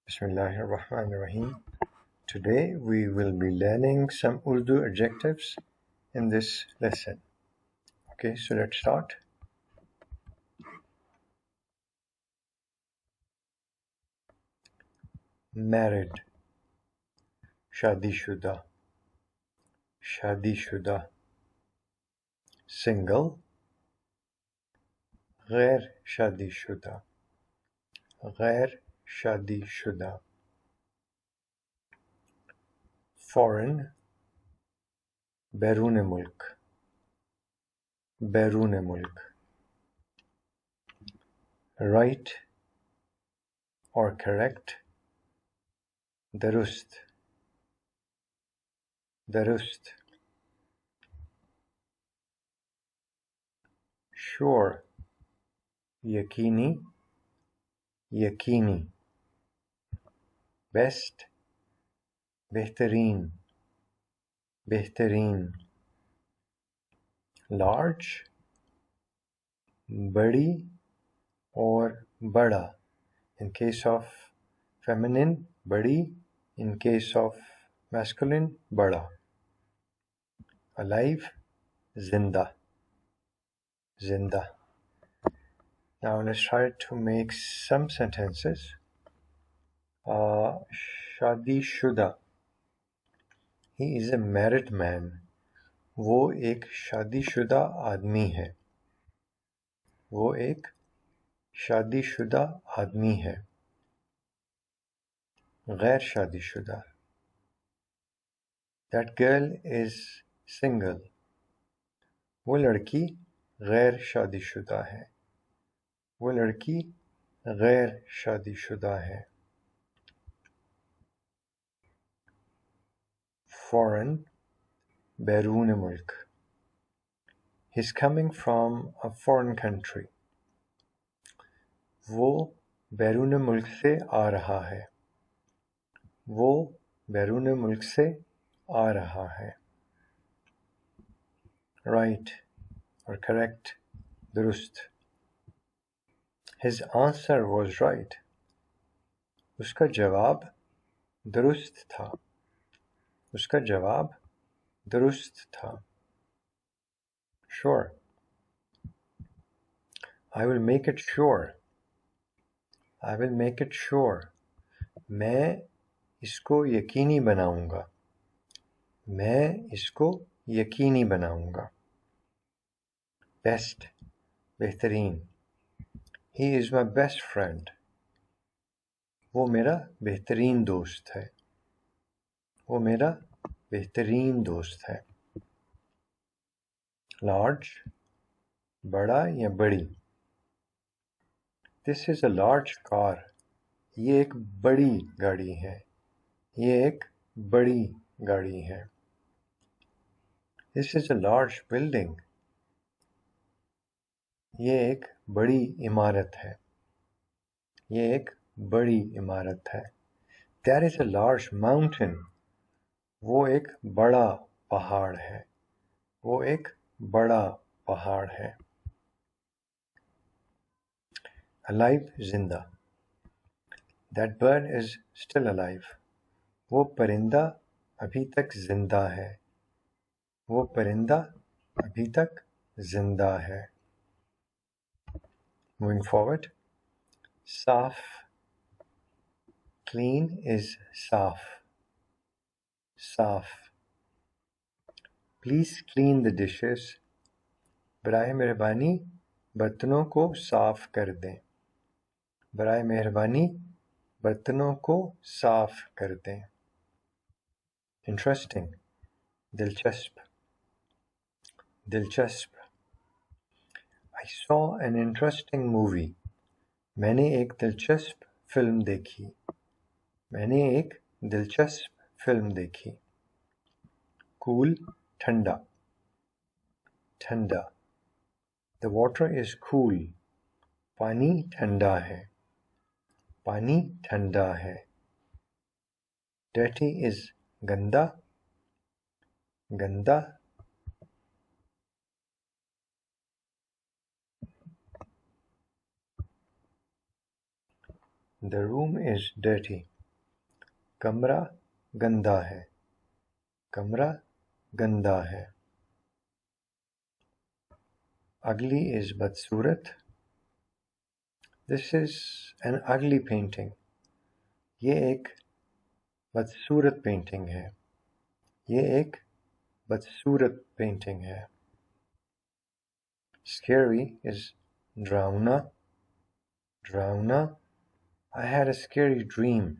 Bismillahirrahmanirrahim. Today we will be learning some Urdu adjectives in this lesson. Okay, so let's start. Married, shadishuda, shadishuda. Single, ghair shadishuda, ghair shadishuda. Foreign, बैरून मुल्क, बैरून मुल्क. Right or correct, दुरुस्त, दुरुस्त. Sure, यकीनी, यकीनी. Best, बेहतरीन, बेहतरीन. Large, बड़ी और बड़ा. In case of feminine, बड़ी. In case of masculine, बड़ा. Alive, जिंदा, जिंदा. Now let's try to make some sentences. शादीशुदा. He is a married man. वो एक शादीशुदा आदमी है. वो एक शादीशुदा आदमी है. गैर शादीशुदा. That girl is single. वो लड़की गैर शादीशुदा है. वो लड़की गैर शादीशुदा है. Foreign, बैरून मुल्क. He's coming from a foreign country. वो बैरून मुल्क से आ रहा है. वो बैरून मुल्क से आ रहा है. Right or correct, दुरुस्त. His answer was right. उसका जवाब दुरुस्त था. उसका जवाब दुरुस्त था. Sure. I will make it sure. I will make it sure. मैं इसको यकीनी बनाऊंगा. मैं इसको यकीनी बनाऊंगा. Best, बेहतरीन. He is my best friend. वो मेरा बेहतरीन दोस्त है. वो मेरा बेहतरीन दोस्त है. Large, बड़ा या बड़ी. This is a large car. ये एक बड़ी गाड़ी है. ये एक बड़ी गाड़ी है. This is a large building. ये एक बड़ी इमारत है. ये एक बड़ी इमारत है. There is a large mountain. वो एक बड़ा पहाड़ है. वो एक बड़ा पहाड़ है. Alive, जिंदा. That bird is still alive. वो परिंदा अभी तक जिंदा है. वो परिंदा अभी तक जिंदा है. Moving forward. साफ, clean is साफ. साफ. Please clean the dishes. बराए मेहरबानी बर्तनों को साफ कर दें. बराए मेहरबानी बर्तनों को साफ कर दें. Interesting, दिलचस्प, दिलचस्प. I saw an interesting movie. मैंने एक दिलचस्प फिल्म देखी. मैंने एक दिलचस्प फिल्म देखी. Cool, ठंडा, ठंडा. The water is cool. पानी ठंडा है. पानी ठंडा है. Dirty is गंदा, गंदा. The room is dirty. कमरा गंदा है, कमरा गंदा है। Ugly is बदसूरत. This is an ugly painting. ये एक बदसूरत पेंटिंग है, ये एक बदसूरत पेंटिंग है। Scary is डरावना, डरावना। I had a scary dream.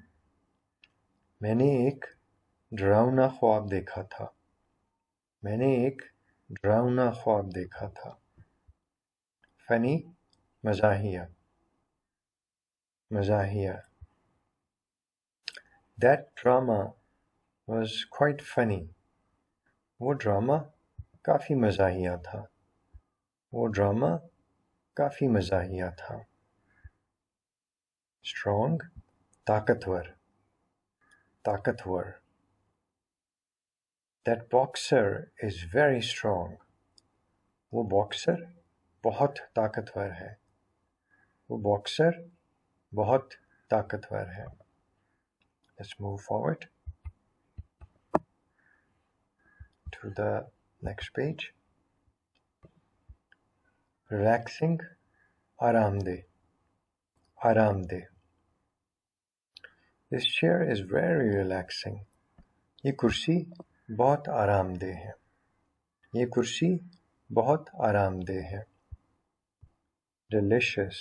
मैंने एक डरावना ख्वाब देखा था, मैंने एक डरावना ख्वाब देखा था। Funny मज़ाहिया, मज़ाहिया। That drama was quite funny. वो ड्रामा काफ़ी मज़ाहिया था, वो ड्रामा काफ़ी मज़ाहिया था। Strong ताकतवर, ताकतवर। That boxer is very strong. वो बॉक्सर बहुत ताकतवर है, वो बॉक्सर बहुत ताकतवर है। Let's move forward to the next page. Relaxing, आरामदेह, आरामदेह। This chair is very relaxing. ये कुर्सी बहुत आरामदेह है, ये कुर्सी बहुत आरामदेह है। Delicious,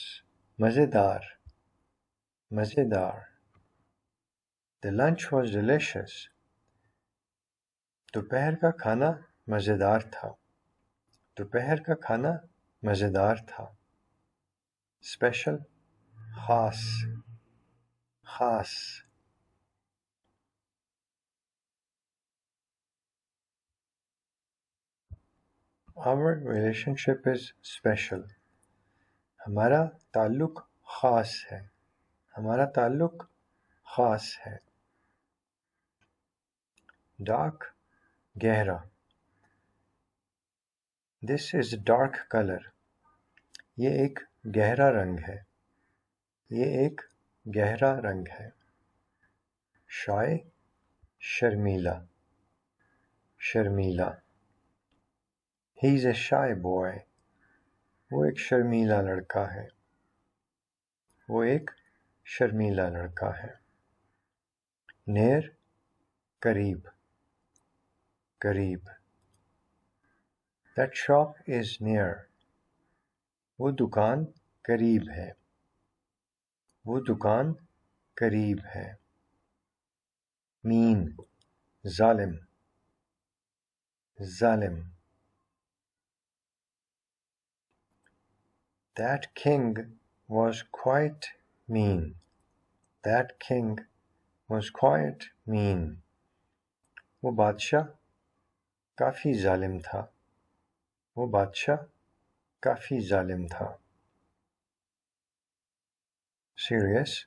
मज़ेदार, मज़ेदार। The lunch was delicious. दोपहर का खाना मज़ेदार था, दोपहर का खाना मज़ेदार था। Special, ख़ास, ख़ास। Our relationship is special. हमारा ताल्लुक़ ख़ास है, हमारा ताल्लुक़ ख़ास है। Dark, गहरा। This is a dark color. ये एक गहरा रंग है, ये एक गहरा रंग है। Shy, Sharmila, Sharmila. He's a shy boy. वो एक शर्मीला लड़का है, वो एक शर्मीला लड़का है। Near, करीब, करीब। That shop is near. वो दुकान करीब है, वो दुकान करीब है। Mean, जालिम, जालिम। That king was quite mean. That king was quite mean. वो बादशाह काफ़ी जालिम था, वो बादशाह काफ़ी जालिम था। Serious,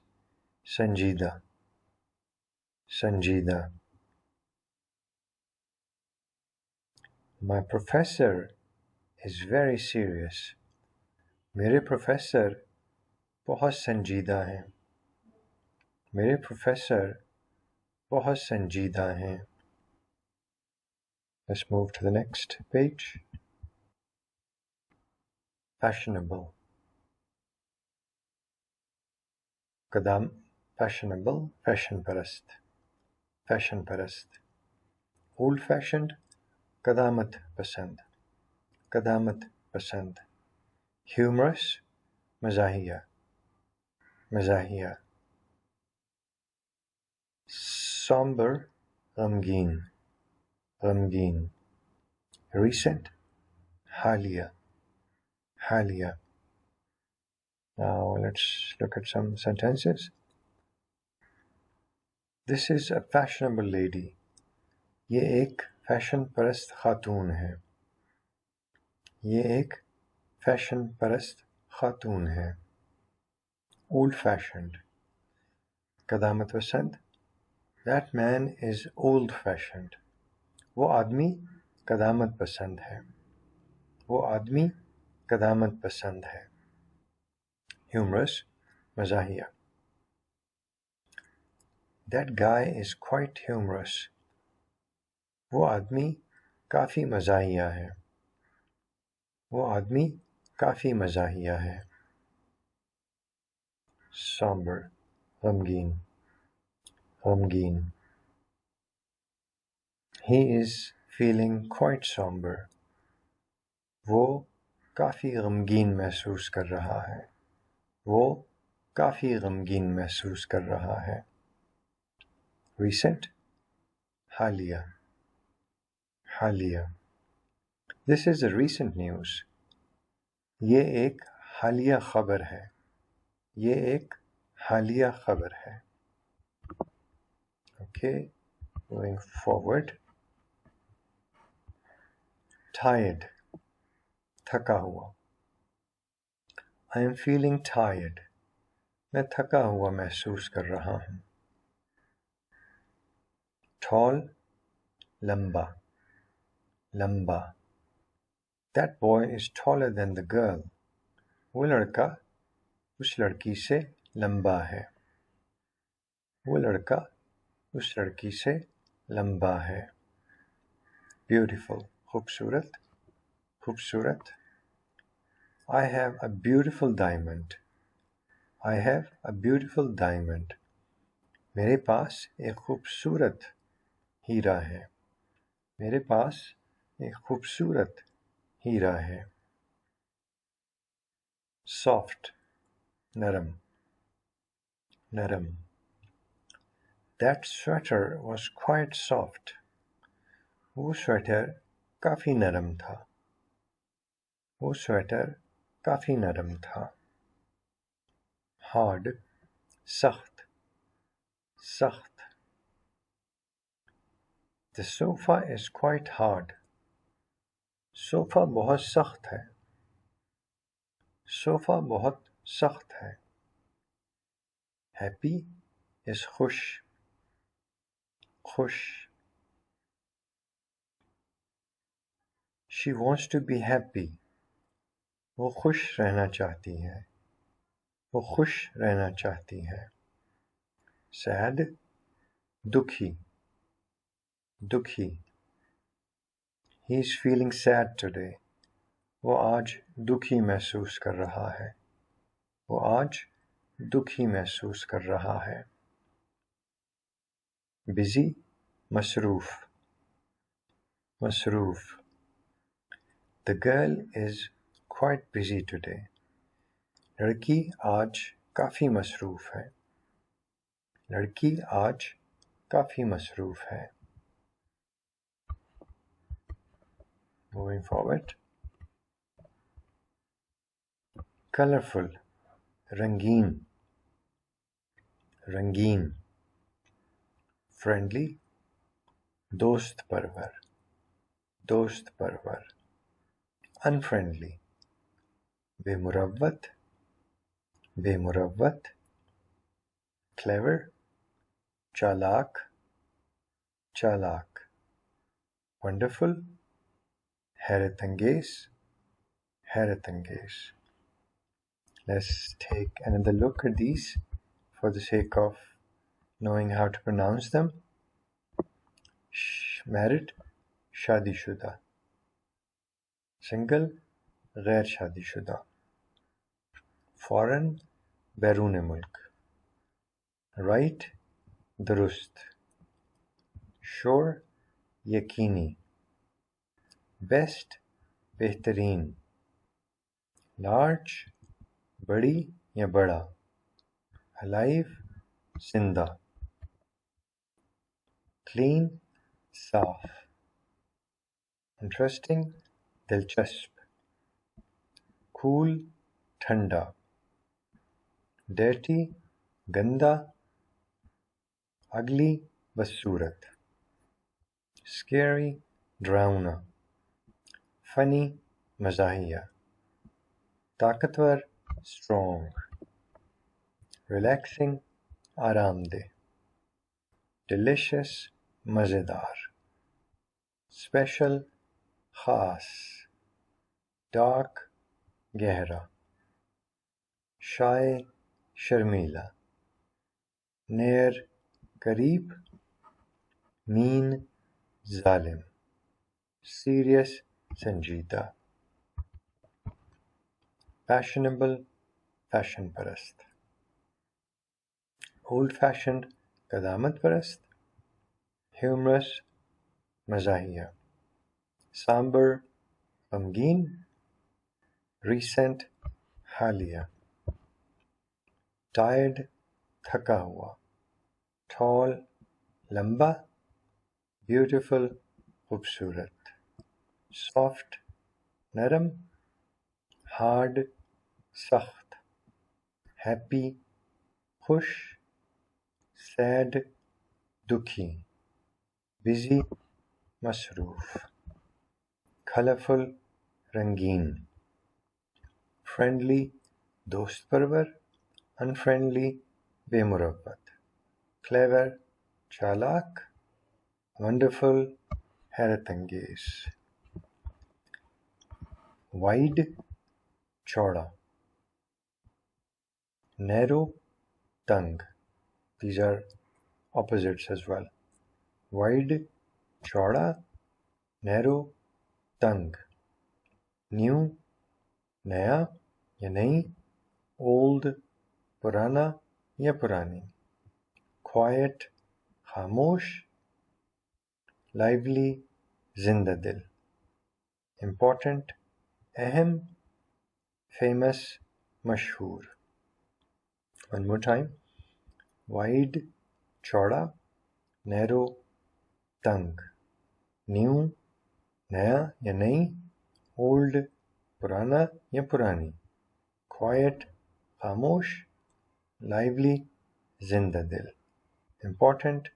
संजीदा, संजीदा। My professor is very serious. मेरे प्रोफेसर बहुत संजीदा हैं, मेरे प्रोफेसर बहुत संजीदा हैं। Let's move to the next page. Fashionable, Kadam, fashionable, fashion परस्त, fashion परस्त। Old fashioned, कदामत पसंद, कदामत पसंद। Humorous, मज़ाहिया, मज़ाहिया। Somber, गमगीन, गमगीन। Recent, हालिया, हालिया। Now let's look at some sentences. This is a fashionable lady. ये एक फैशन परस्त खातून है, ये एक फैशन परस्त खातून है। Old fashioned, कदामत पसंद। That man is old fashioned. वो आदमी कदामत पसंद है, वो आदमी कदामत पसंद है। Humorous, मज़ाहिया। That guy is quite humorous. वो आदमी काफ़ी मज़ाहिया है. वो आदमी काफ़ी मज़ाहिया है. Somber, गमगीन, गमगीन. He is feeling quite somber. वो काफ़ी गमगीन महसूस कर रहा है. वो काफ़ी गमगीन महसूस कर रहा है. Recent, हालिया, हालिया. This is a recent news. ये एक हालिया खबर है. ये एक हालिया खबर है. Okay, going forward. Tired, थका हुआ. I am feeling tired. मैं थका हुआ महसूस कर रहा हूँ. Tall, लंबा, लंबा. That boy is taller than the girl. वो लड़का उस लड़की से लंबा है. वो लड़का उस लड़की से लंबा है. Beautiful, खूबसूरत, खूबसूरत. I have a beautiful diamond. I have a beautiful diamond. मेरे पास एक खूबसूरत हीरा है. मेरे पास एक खूबसूरत हीरा है. Soft, नरम, नरम. That sweater was quite soft. वो स्वेटर काफ़ी नरम था. वो स्वेटर काफ़ी नरम था. Hard, सख्त, सख्त. The sofa is quite hard. Sofa बहुत सख्त है. सोफ़ा बहुत सख्त है. Happy is खुश, खुश. She wants to be happy. वो खुश रहना चाहती है. वो खुश रहना चाहती है. Sad, दुखी, दुखी. He is feeling sad today. वो आज दुखी महसूस कर रहा है. वो आज दुखी महसूस कर रहा है. Busy, मसरूफ, मसरूफ. The girl is quite busy today. लड़की आज काफ़ी मसरूफ है. लड़की आज काफ़ी मसरूफ है. Moving forward. Colorful, रंगीन, रंगीन. Friendly, दोस्त परवर, दोस्त परवर. Unfriendly, बेमुरव्वत, बेमुरव्वत. Clever, चालाक, चालाक. Wonderful, हैरत अंगेज, हैरत अंगेज. Let's take another look at these for the sake of knowing how to pronounce them. Married, शादीशुदा. Single, गैर शादीशुदा. Foreign, बैरून मुल्क. Right, दुरुस्त. Sure, यकीनी. Best, बेहतरीन. Large, बड़ी या बड़ा. Alive, जिंदा. Clean, साफ. Interesting, दिलचस्प. Cool, ठंडा. Dirty, गंदा. Ugly, बदसूरत. Scary, डरावना. Funny, मज़ाहिया. ताकतवर, strong. Relaxing, आरामदेह. Delicious, मज़ेदार. Special, ख़ास. Dark, गहरा. Shy, शर्मीला. Near, करीब, मीन जालिम, सीरियस संजीदा, फैशनेबल फैशन परस्त, ओल्ड फैशन्ड कदामत परस्त, ह्यूमरस मज़ाहिया, सांबर गमगीन, रिसेंट हालिया, टायर्ड थका हुआ, टॉल लंबा, ब्यूटीफुल खूबसूरत, सॉफ्ट नरम, हार्ड सख्त, हैप्पी खुश, सैड दुखी, बिजी मसरूफ, कलरफुल रंगीन, फ्रेंडली दोस्त परवर, अनफ्रेंडली बेमुरब्बत, क्लेवर चालाक, वंडरफुल हैरत अंगेज, वाइड चौड़ा, नैरो तंग, these are opposites as well, wide चौड़ा, नैरो तंग, न्यू नया या नई, ओल्ड पुराना या पुरानी, क्वाइट खामोश, लाइवली जिंदा दिल, इम्पोर्टेंट अहम, फेमस मशहूर. One more time. Wide चौड़ा, नैरो तंग, न्यू नया या नई, ओल्ड पुराना या पुरानी, क्वाइट खामोश, लाइवली जिंदा दिल, इम्पोर्टेंट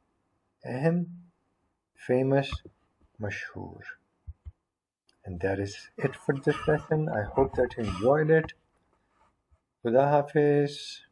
अहम, फेमस मशहूर. And that is it for this lesson. I hope that you enjoyed it. Khuda Hafiz.